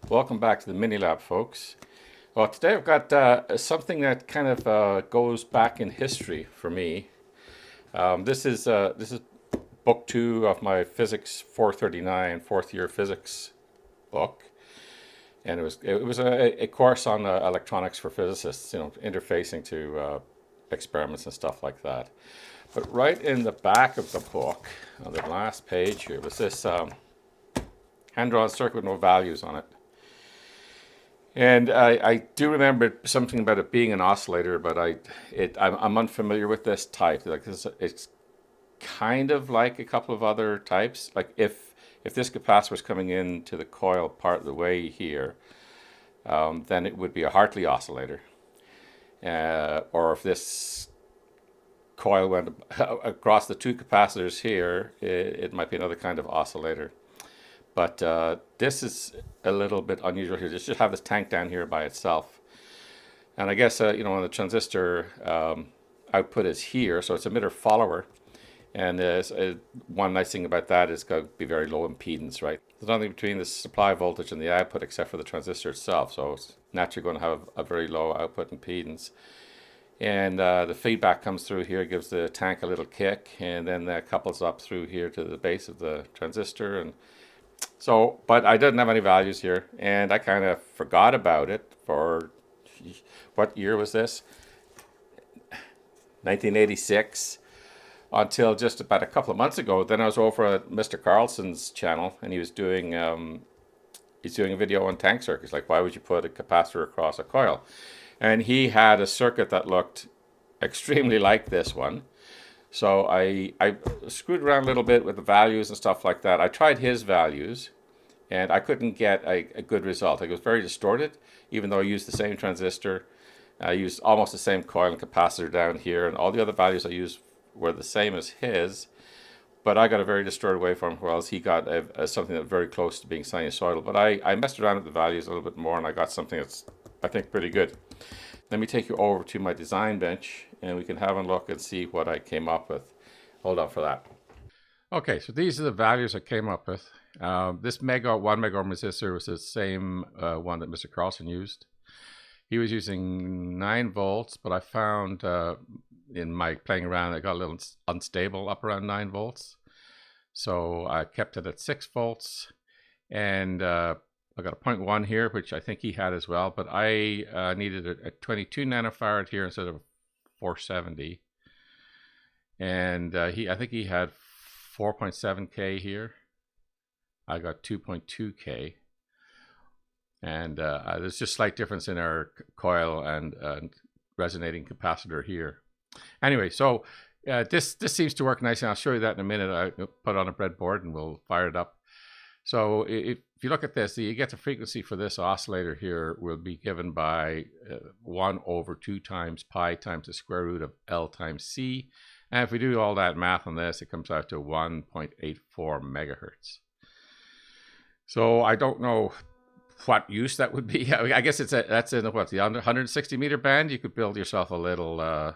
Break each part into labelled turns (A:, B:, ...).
A: Welcome back to the mini lab, folks. Well, today I've got something that kind of goes back in history for me. This is book 2 of my Physics 439 fourth year physics book, and it was a course on electronics for physicists, interfacing to experiments and stuff like that. But right in the back of the book, on the last page here, was this hand-drawn circuit with no values on it. And I do remember something about it being an oscillator, but I'm unfamiliar with this type. Like it's kind of like a couple of other types. Like if this capacitor was coming into the coil part of the way here, then it would be a Hartley oscillator. Or if this coil went across the two capacitors here, it might be another kind of oscillator. But this is a little bit unusual here. Just should have this tank down here by itself. And I guess, when the transistor output is here, so it's emitter follower. And one nice thing about that is going to be very low impedance, right? There's nothing between the supply voltage and the output except for the transistor itself. So it's naturally going to have a very low output impedance. And the feedback comes through here, gives the tank a little kick, and then that couples up through here to the base of the transistor. And so, but I didn't have any values here, and I kind of forgot about it for, what year was this? 1986, until just about a couple of months ago. Then I was over at Mr. Carlson's channel, and he's doing a video on tank circuits, like why would you put a capacitor across a coil? And he had a circuit that looked extremely like this one. So I screwed around a little bit with the values and stuff like that. I tried his values, and I couldn't get a good result. It was very distorted, even though I used the same transistor. I used almost the same coil and capacitor down here, and all the other values I used were the same as his. But I got a very distorted waveform, whereas he got something that's very close to being sinusoidal. But I messed around with the values a little bit more, and I got something that's, I think, pretty good. Let me take you over to my design bench, and we can have a look and see what I came up with. Hold on for that. Okay, so these are the values I came up with. This 1 megaohm resistor was the same one that Mr. Carlson used. He was using 9 volts, but I found in my playing around, it got a little unstable up around 9 volts. So I kept it at 6 volts, and I got a 0.1 here, which I think he had as well, but I needed a 22 nanofarad here instead of 470. And I think he had 4.7K here. I got 2.2K. And there's just slight difference in our coil and resonating capacitor here. Anyway, so this seems to work nicely. I'll show you that in a minute. I put it on a breadboard and we'll fire it up. So if you look at this, you get the frequency for this oscillator here will be given by 1 over 2 times pi times the square root of L times C. And if we do all that math on this, it comes out to 1.84 megahertz. So I don't know what use that would be. I guess that's in the 160 meter band. You could build yourself a little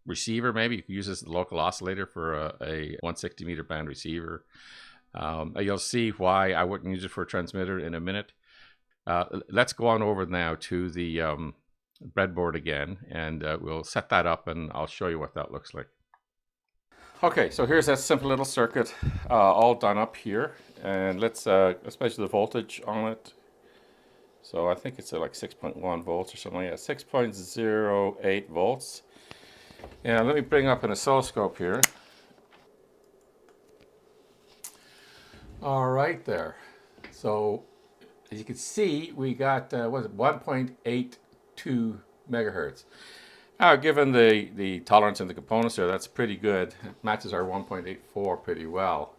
A: receiver. Maybe you could use this as a local oscillator for a 160 meter band receiver. You'll see why I wouldn't use it for a transmitter in a minute. Let's go on over now to the breadboard again, and we'll set that up and I'll show you what that looks like. Okay, so here's that simple little circuit all done up here, and let's especially the voltage on it. So I think it's like 6.1 volts or something. Yeah, 6.08 volts. And let me bring up an oscilloscope here. All right there. So as you can see, we got 1.82 megahertz. Now, given the tolerance in the components there, that's pretty good. It matches our 1.84 pretty well.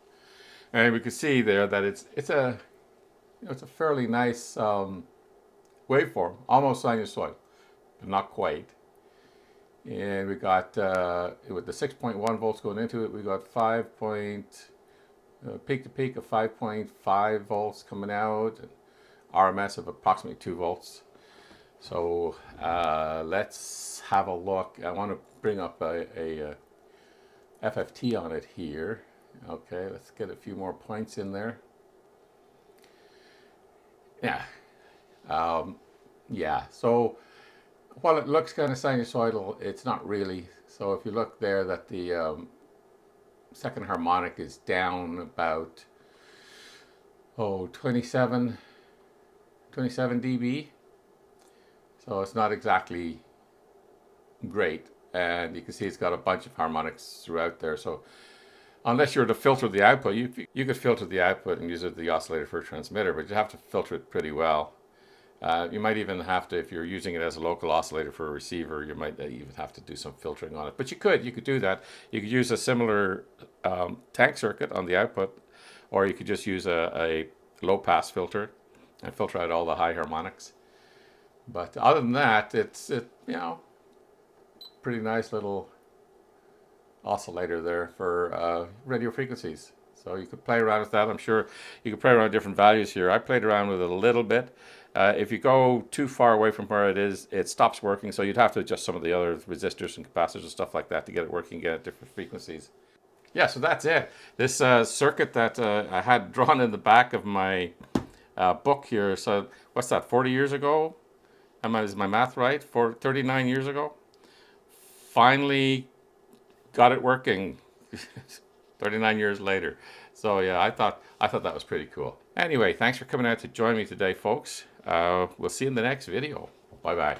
A: And we can see there that it's a fairly nice waveform, almost sinusoidal, but not quite. And we got with the 6.1 volts going into it, we got peak to peak of 5.5 volts coming out, and RMS of approximately 2 volts. So let's have a look. I want to bring up a FFT on it here. Okay, let's get a few more points in there. Yeah. Yeah. So while it looks kind of sinusoidal, it's not really. So if you look there, that the second harmonic is down about, 27, 27 dB. So it's not exactly great. And you can see it's got a bunch of harmonics throughout there. So unless you were to filter the output, you could filter the output and use the oscillator for a transmitter, but you have to filter it pretty well. You might even have to, if you're using it as a local oscillator for a receiver, you might even have to do some filtering on it. But you could do that. You could use a similar tank circuit on the output, or you could just use a low pass filter and filter out all the high harmonics. But other than that, it's pretty nice little oscillator there for radio frequencies. So you could play around with that. I'm sure you could play around with different values here. I played around with it a little bit. If you go too far away from where it is, it stops working. So you'd have to adjust some of the other resistors and capacitors and stuff like that to get it working again at different frequencies. Yeah, so that's it. This circuit that I had drawn in the back of my book here. So what's that, 40 years ago? Is my math right? 39 years ago? Finally got it working 39 years later. So yeah, I thought that was pretty cool. Anyway, thanks for coming out to join me today, folks. We'll see you in the next video. Bye bye.